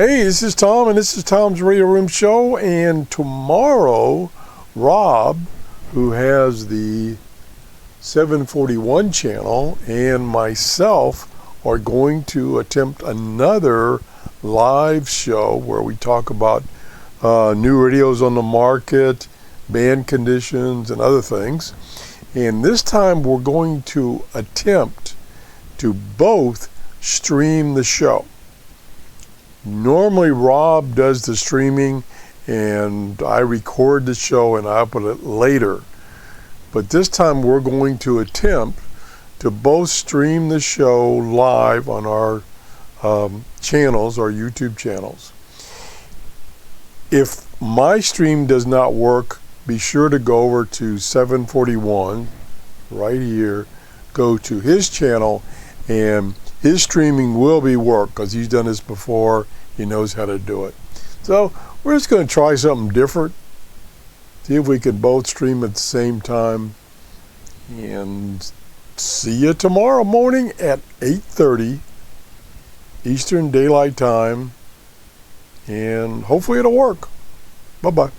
Hey, this is Tom, and this is Tom's Radio Room Show. And tomorrow, Rob, who has the 741 channel, and myself are going to attempt another live show where we talk about new radios on the market, band conditions, and other things. And this time we're going to attempt to both stream the show. Normally Rob does the streaming and I record the show and I upload it later. But this time we're going to attempt to both stream the show live on our channels, our YouTube channels. If my stream does not work, be sure to go over to 741 right here, go to his channel, and his streaming will be work because he's done this before. He knows how to do it. So we're just going to try something different. See if we can both stream at the same time. And see you tomorrow morning at 8:30 Eastern Daylight Time. And hopefully it'll work. Bye-bye.